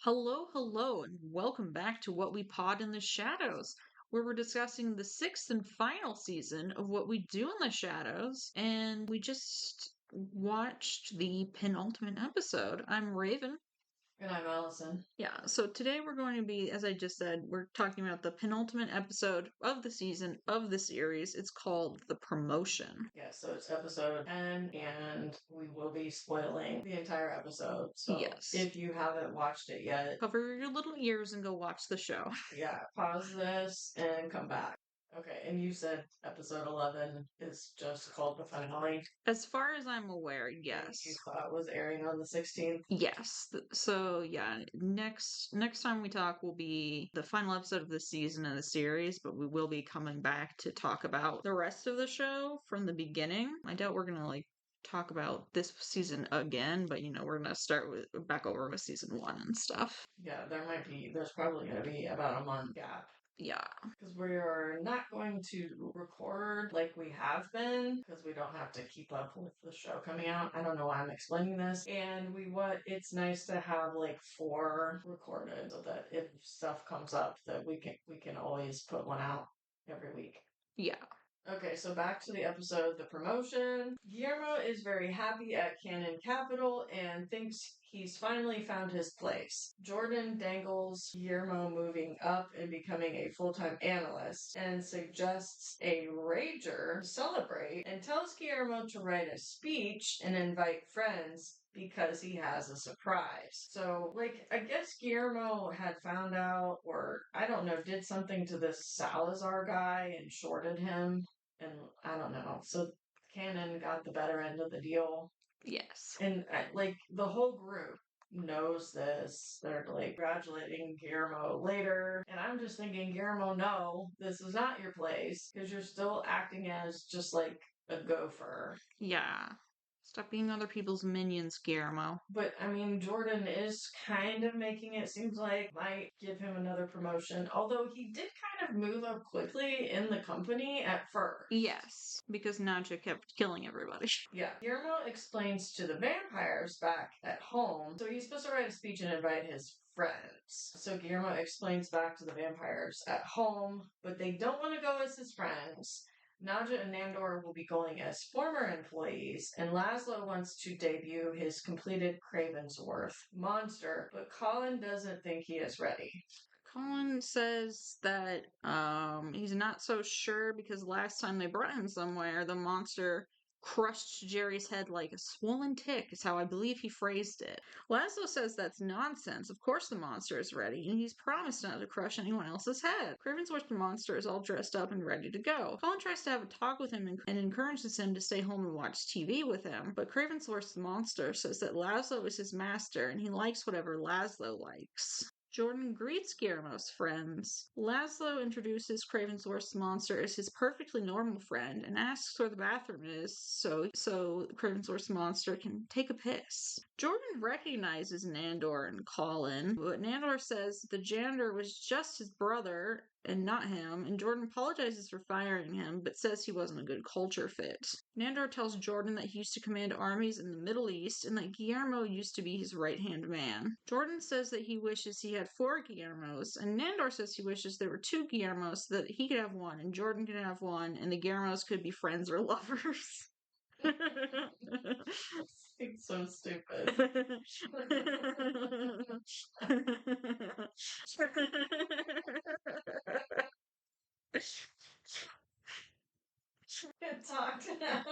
Hello, and welcome back to What We Pod in the Shadows, where we're discussing the sixth and final season of What We Do in the Shadows. And we just watched the penultimate episode. I'm Raven. And I'm Alison. Yeah, so today we're going to be, as I just said, we're talking about the penultimate episode of the season of the series. It's called The Promotion. Yeah, so it's episode 10, and we will be spoiling the entire episode. So Yes. if you haven't watched it yet, Cover your little ears and go watch the show. yeah, pause this and come back. Okay, and you said episode 11 is just called the finale. As far as I'm aware, And yes. you thought it was airing on the 16th? Yes. So yeah, next time we talk will be the final episode of the season of the series, but we will be coming back to talk about the rest of the show from the beginning. I doubt we're gonna talk about this season again, but we're gonna start with back over with season 1 and stuff. Yeah, there's probably gonna be about a month gap. Yeah. Because we are not going to record like we have been, because we don't have to keep up with the show coming out. I don't know why I'm explaining this. And it's nice to have like 4 recorded so that if stuff comes up that we can always put one out every week. Yeah. Okay, so back to the episode, The Promotion. Guillermo is very happy at Canon Capital and thinks he's finally found his place. Jordan dangles Guillermo moving up and becoming a full-time analyst and suggests a rager to celebrate and tells Guillermo to write a speech and invite friends because he has a surprise. So, I guess Guillermo had found out, or I don't know, did something to this Salazar guy and shorted him. And I don't know. So, Cannon got the better end of the deal. Yes. And, the whole group knows this. They're, congratulating Guillermo later. And I'm just thinking, Guillermo, no, this is not your place. Because you're still acting as just, a gopher. Yeah. Stop being other people's minions, Guillermo. But, I mean, Jordan is kind of making it seems like might give him another promotion. Although he did kind of move up quickly in the company at first. Yes, because Nadja kept killing everybody. Yeah. Guillermo explains to the vampires back at home. So he's supposed to write a speech and invite his friends. So Guillermo explains back to the vampires at home, but they don't want to go as his friends. Nadja and Nandor will be going as former employees, and Laszlo wants to debut his completed Cravensworth monster, but Colin doesn't think he is ready. Colin says that he's not so sure because last time they brought him somewhere, the monster crushed Jerry's head like a swollen tick, is how I believe he phrased it. Laszlo says that's nonsense. Of course the monster is ready, and he's promised not to crush anyone else's head. Cravensworth monster is all dressed up and ready to go. Colin tries to have a talk with him and encourages him to stay home and watch TV with him, but Cravensworth's monster says that Laszlo is his master and he likes whatever Laszlo likes. Jordan greets Guillermo's friends. Laszlo introduces Cravensworth's monster as his perfectly normal friend and asks where the bathroom is so Cravensworth's monster can take a piss. Jordan recognizes Nandor and Colin, but Nandor says the janitor was just his brother and not him, and Jordan apologizes for firing him, but says he wasn't a good culture fit. Nandor tells Jordan that he used to command armies in the Middle East and that Guillermo used to be his right-hand man. Jordan says that he wishes he had 4 Guillermos, and Nandor says he wishes there were 2 Guillermos so that he could have one and Jordan could have one, and the Guillermos could be friends or lovers. It's so stupid. Can't talk now.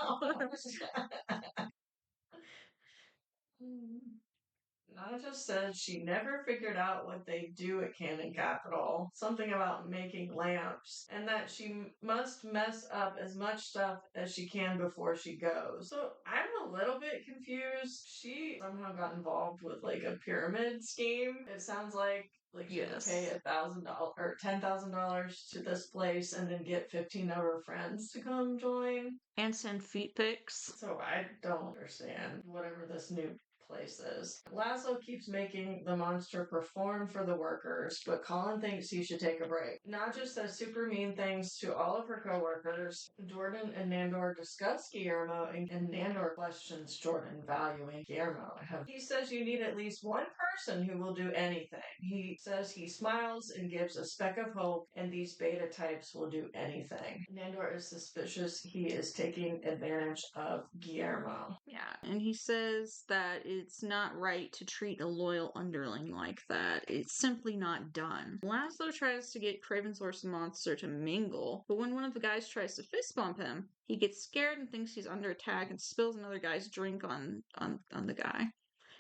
Naja said she never figured out what they do at Cannon Capital, something about making lamps, and that she must mess up as much stuff as she can before she goes. So I'm a little bit confused. She somehow got involved with a pyramid scheme. It sounds like she would pay $1,000 or $10,000 to this place and then get 15 of her friends to come join. And send feet pics. So I don't understand whatever this new places. Laszlo keeps making the monster perform for the workers, but Colin thinks he should take a break. Nadja says super mean things to all of her coworkers. Jordan and Nandor discuss Guillermo, and Nandor questions Jordan, valuing Guillermo. He says you need at least one person who will do anything. He says he smiles and gives a speck of hope, and these beta types will do anything. Nandor is suspicious he is taking advantage of Guillermo. Yeah, and he says that it's not right to treat a loyal underling like that. It's simply not done. Laszlo tries to get Craven's monster to mingle, but when one of the guys tries to fist bump him, he gets scared and thinks he's under attack and spills another guy's drink on the guy.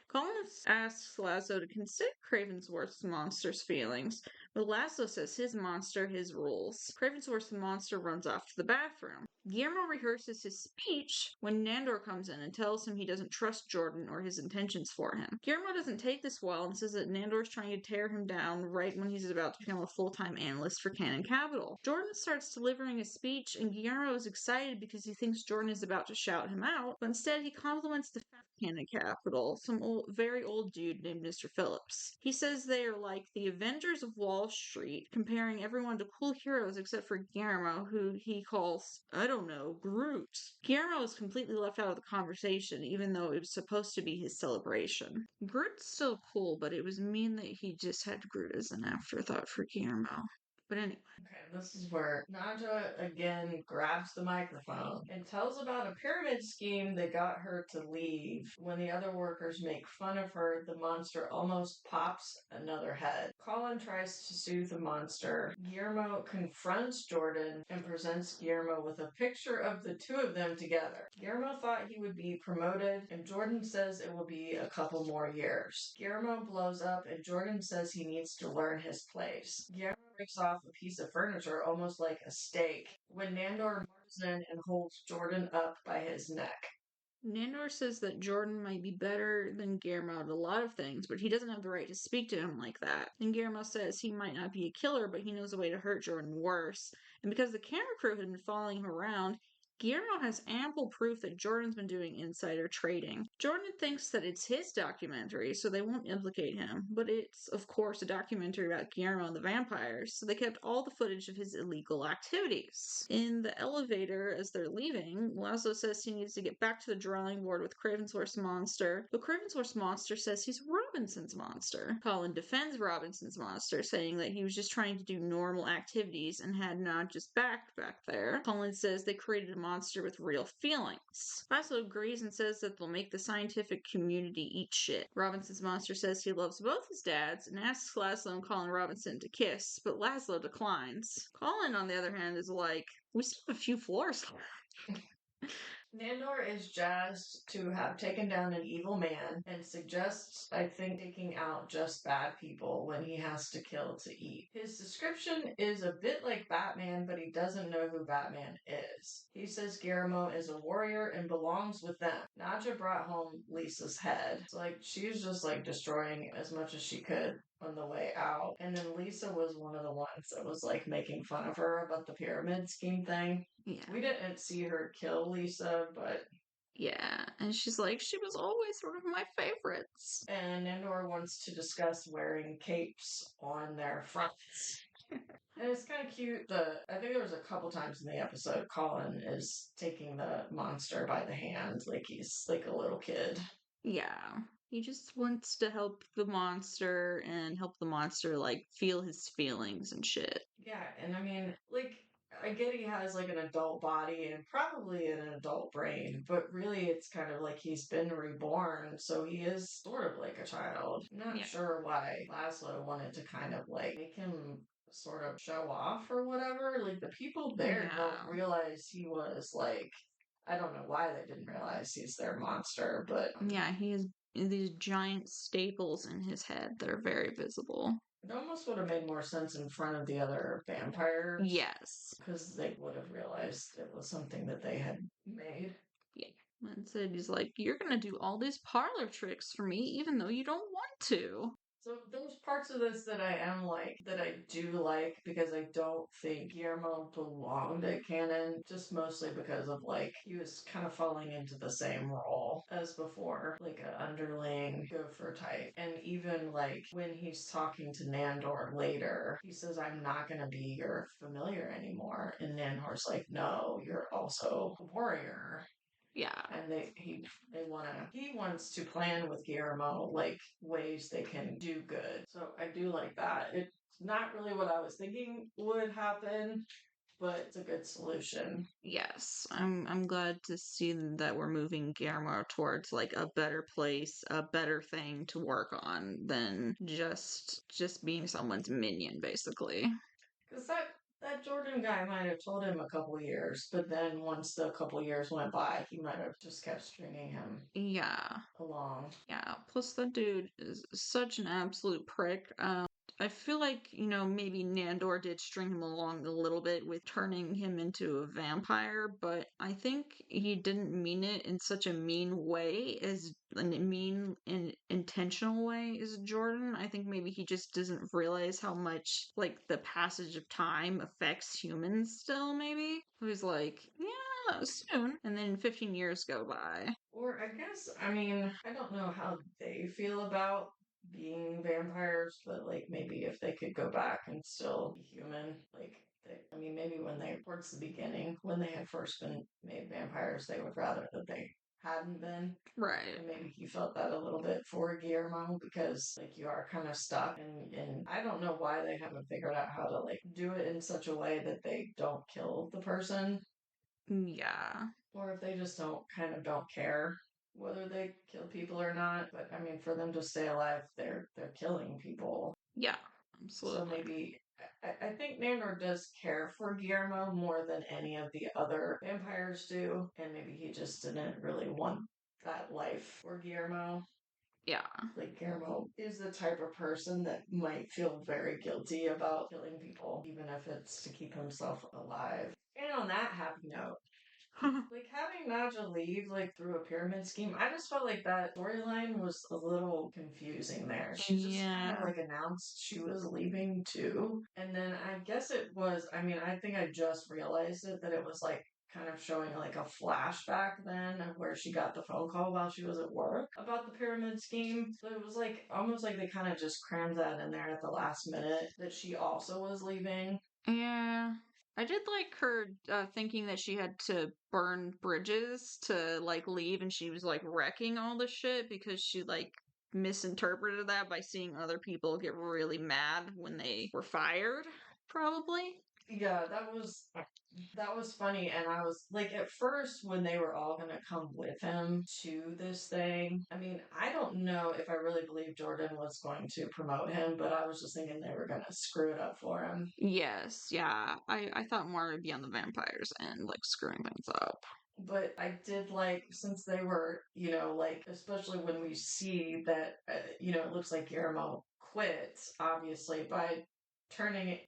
Collins asks Laszlo to consider Cravensworth's monster's feelings, but Laszlo says his monster, his rules. Cravensworth's monster runs off to the bathroom. Guillermo rehearses his speech when Nandor comes in and tells him he doesn't trust Jordan or his intentions for him. Guillermo doesn't take this well and says that Nandor is trying to tear him down right when he's about to become a full-time analyst for Canon Capital. Jordan starts delivering his speech and Guillermo is excited because he thinks Jordan is about to shout him out, but instead he compliments the Canon Capital, some very old dude named Mr. Phillips. He says they are like the Avengers of Wall Street, comparing everyone to cool heroes except for Guillermo, who he calls, I don't know, Groot. Guillermo is completely left out of the conversation, even though it was supposed to be his celebration. Groot's still cool, but it was mean that he just had Groot as an afterthought for Guillermo. But anyway. Okay, this is where Nadja again grabs the microphone and tells about a pyramid scheme that got her to leave. When the other workers make fun of her, the monster almost pops another head. Colin tries to soothe the monster. Guillermo confronts Jordan and presents Guillermo with a picture of the two of them together. Guillermo thought he would be promoted, and Jordan says it will be a couple more years. Guillermo blows up, and Jordan says he needs to learn his place. Guillermo breaks off a piece of furniture almost like a stake when Nandor marches in and holds Jordan up by his neck. Nandor says that Jordan might be better than Guillermo at a lot of things, but he doesn't have the right to speak to him like that. And Guillermo says he might not be a killer, but he knows a way to hurt Jordan worse. And because the camera crew had been following him around, Guillermo has ample proof that Jordan's been doing insider trading. Jordan thinks that it's his documentary, so they won't implicate him, but it's, of course, a documentary about Guillermo and the vampires, so they kept all the footage of his illegal activities. In the elevator, as they're leaving, Laszlo says he needs to get back to the drawing board with Cravensworth's monster, but Cravensworth's monster says he's Robinson's monster. Colin defends Robinson's monster, saying that he was just trying to do normal activities and had not just back there. Colin says they created a monster with real feelings. Laszlo agrees and says that they'll make the scientific community eat shit. Robinson's monster says he loves both his dads and asks Laszlo and Colin Robinson to kiss, but Laszlo declines. Colin, on the other hand, is like, we still have a few floors left. Nandor is jazzed to have taken down an evil man and suggests, I think, taking out just bad people when he has to kill to eat. His description is a bit like Batman, but he doesn't know who Batman is. He says Guillermo is a warrior and belongs with them. Nadja brought home Lisa's head. It's like she's just like destroying as much as she could on the way out. And then Lisa was one of the ones that was like making fun of her about the pyramid scheme thing. Yeah. We didn't see her kill Lisa, but yeah, and she's like, she was always one of my favorites. and Nandor wants to discuss wearing capes on their fronts. And it's kind of cute. I think there was a couple times in the episode Colin is taking the monster by the hand like he's like a little kid. Yeah. He just wants to help the monster and help the monster like feel his feelings and shit. Yeah, and I mean, like I get he has like an adult body and probably an adult brain, but really it's kind of like he's been reborn, so he is sort of like a child. I'm not sure why Laszlo wanted to kind of like make him sort of show off or whatever. Like the people there don't realize he was like, I don't know why they didn't realize he's their monster, but yeah, he has these giant staples in his head that are very visible. it almost would have made more sense in front of the other vampires. Yes. Because they would have realized it was something that they had made. Yeah. And so he's like, you're gonna do all these parlor tricks for me even though you don't want to. So those parlor parts of this that I do like, because I don't think Guillermo belonged at canon, just mostly because of like, he was kind of falling into the same role as before, like an underling gopher type. And even like when he's talking to Nandor later, he says, I'm not going to be your familiar anymore. And Nandor's like, no, you're also a warrior. Yeah. And he wants to plan with Guillermo like ways they can do good. So I do like that. It's not really what I was thinking would happen, but it's a good solution. Yes, I'm glad to see that we're moving Guillermo towards like a better place, a better thing to work on than just being someone's minion, basically. Because that Jordan guy might have told him a couple years, but then once the couple years went by, he might have just kept stringing him Yeah, along. yeah. Plus, that dude is such an absolute prick. I feel like, maybe Nandor did string him along a little bit with turning him into a vampire, but I think he didn't mean it in such a mean way as a mean and intentional way as Jordan. I think maybe he just doesn't realize how much, like, the passage of time affects humans still, maybe. Who's like, yeah, soon. And then 15 years go by. Or I guess, I mean, I don't know how they feel about being vampires, but like maybe if they could go back and still be human, like I mean, maybe when they, towards the beginning, when they had first been made vampires, they would rather that they hadn't been. Right. And maybe he felt that a little bit for Guillermo, because like you are kind of stuck, and I don't know why they haven't figured out how to like do it in such a way that they don't kill the person, Yeah. or if they just don't care whether they kill people or not. But I mean, for them to stay alive, they're killing people. Yeah, So absolutely. maybe I think Nandor does care for Guillermo more than any of the other vampires do, and maybe he just didn't really want that life for Guillermo. Yeah. Like Guillermo is the type of person that might feel very guilty about killing people, even if it's to keep himself alive. And on that happy note, like having Nadja leave like through a pyramid scheme, I just felt like that storyline was a little confusing there. She just kind of Yeah. like announced she was leaving too. And then I guess it was, I mean, I think I just realized it, that it was like kind of showing like a flashback then of where she got the phone call while she was at work about the pyramid scheme. So it was like almost like they kind of just crammed that in there at the last minute, that she also was leaving. Yeah. I did like her thinking that she had to burn bridges to like leave and she was like wrecking all the shit because she like misinterpreted that by seeing other people get really mad when they were fired, probably. Yeah, that was funny. And I was like, at first when they were all gonna come with him to this thing, I mean, I don't know if I really believe Jordan was going to promote him, but I was just thinking they were gonna screw it up for him. Yes, yeah. I thought more would be on the vampires and like screwing things up. But I did like, since they were, like, especially when we see that, it looks like Guillermo quits, obviously, by turning it,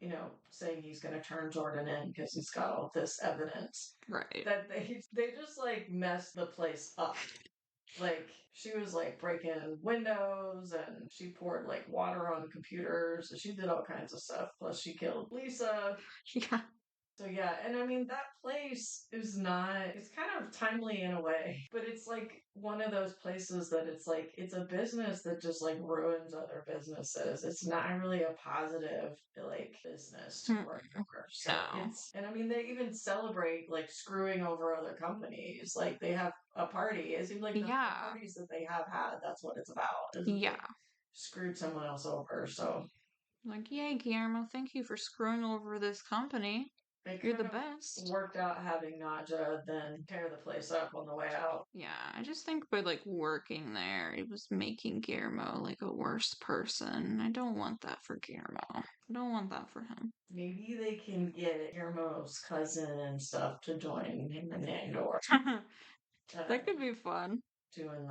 saying he's going to turn Jordan in because he's got all this evidence, Right. that they just like messed the place up. Like, she was like breaking windows, and she poured like water on computers, and she did all kinds of stuff. Plus, she killed Lisa. Yeah. So yeah, and I mean that place is not, it's kind of timely in a way, but it's like one of those places that it's like it's a business that just like ruins other businesses. It's not really a positive like business to work Mm-mm. for. So No. it's, and I mean they even celebrate like screwing over other companies. Like they have a party. It seems like the Yeah. parties that they have had, that's what it's about. Is Yeah. they screwed someone else over. So Like, yay, Guillermo, thank you for screwing over this company. it You're could the have best. worked out having Naja then tear the place up on the way out. Yeah, I just think by like working there, it was making Guillermo like a worse person. I don't want that for Guillermo. I don't want that for him. Maybe they can get Guillermo's cousin and stuff to join him and Andor, That uh, could be fun. doing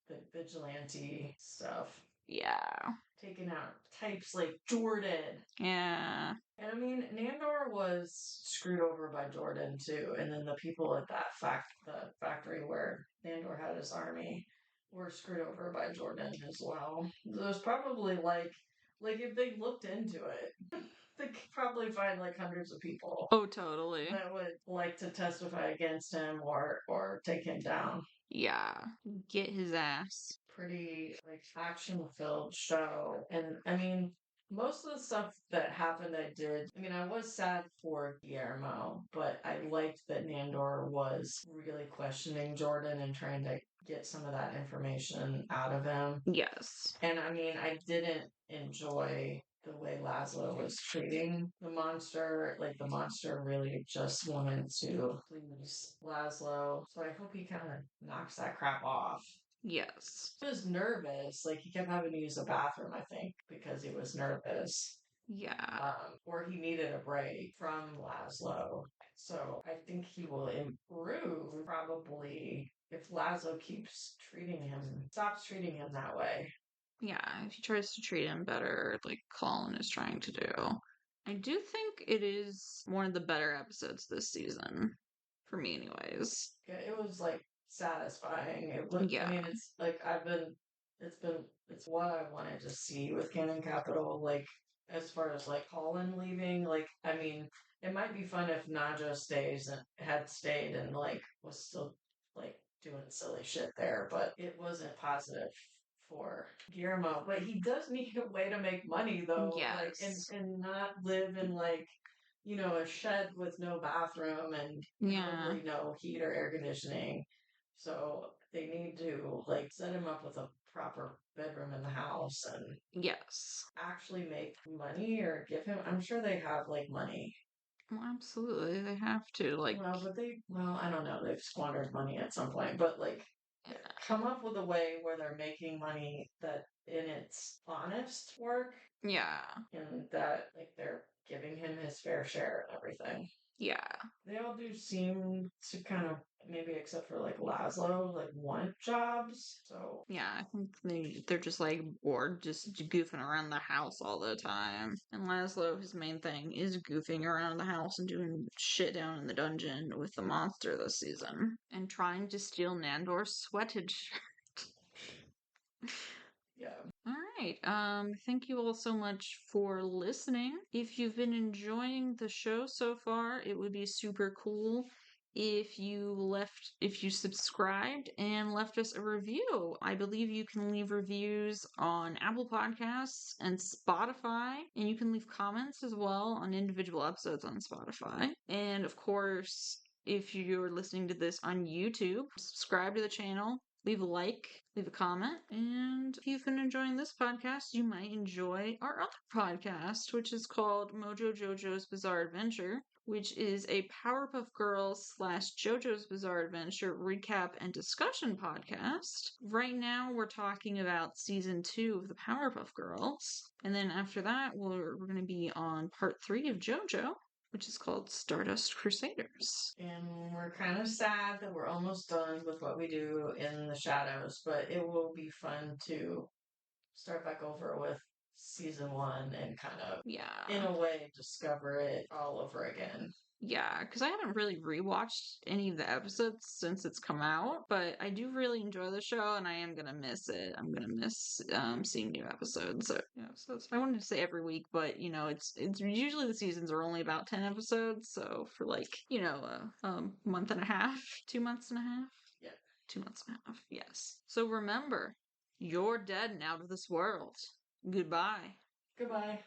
the vigilante stuff, Yeah. taking out types like Jordan. Yeah. And I mean, Nandor was screwed over by Jordan too, and then the people at that the factory where Nandor had his army, were screwed over by Jordan as well. There's probably like Like, if they looked into it, they could probably find like hundreds of people Oh, totally. that would like to testify against him or take him down. Yeah. Get his ass. Pretty like action filled show. And I mean, most of the stuff that happened I mean, I was sad for Guillermo, but I liked that Nandor was really questioning Jordan and trying to get some of that information out of him. Yes. And I mean, I didn't enjoy the way Laszlo was treating the monster. Like, the monster really just wanted to please Laszlo. So I hope he kind of knocks that crap off. Yes. He was nervous. Like, he kept having to use the bathroom, I think, because he was nervous. Yeah. Or he needed a break from Laszlo. So I think he will improve probably if Laszlo stops treating him that way. Yeah, if he tries to treat him better, like Colin is trying to do. I do think it is one of the better episodes this season. For me, anyways. Yeah, it was like satisfying. It was, I Yeah. mean, it's like it's what I wanted to see with Canon Capital. Like, as far as like Colin leaving, like, I mean, it might be fun if Naja had stayed and like was still like doing silly shit there, but it wasn't positive for Guillermo. But he does need a way to make money though, like, Yes. and not live in like, a shed with no bathroom and Yeah. probably no heat or air conditioning. So they need to like set him up with a proper bedroom in the house and Yes. actually make money or give him. I'm sure they have like money. Well, absolutely. They have to. Like, Well, I don't know. They've squandered money at some point, but like come up with a way where they're making money that in its honest work yeah. and that like they're giving him his fair share and everything. Yeah. They all do seem to kind of, maybe except for like Laszlo, like want jobs. So Yeah, I think they're just like bored, just goofing around the house all the time. And Laszlo, his main thing is goofing around the house and doing shit down in the dungeon with the monster this season. And trying to steal Nandor's sweated shirt. yeah. All right. Thank you all so much for listening. If you've been enjoying the show so far, it would be super cool if you subscribed and left us a review. I believe you can leave reviews on Apple Podcasts and Spotify, and you can leave comments as well on individual episodes on Spotify. And of course, if you're listening to this on YouTube, subscribe to the channel, leave a like, leave a comment, and if you've been enjoying this podcast, you might enjoy our other podcast, which is called Mojo Jojo's Bizarre Adventure, which is a Powerpuff Girls / JoJo's Bizarre Adventure recap and discussion podcast. Right now, we're talking about season 2 of the Powerpuff Girls, and then after that, we're going to be on part 3 of JoJo, which is called Stardust Crusaders. And we're kind of sad that we're almost done with what we do in the shadows, but it will be fun to start back over with season 1 and kind of, in Yeah. a way, discover it all over again. Yeah, because I haven't really rewatched any of the episodes since it's come out, but I do really enjoy the show, and I am gonna miss it. I'm gonna miss seeing new episodes. So, I wanted to say every week, but it's usually the seasons are only about 10 episodes, so for like a month and a half, 2 months and a half, Yeah. 2 months and a half. Yes. So remember, you're dead and out of this world. Goodbye. Goodbye.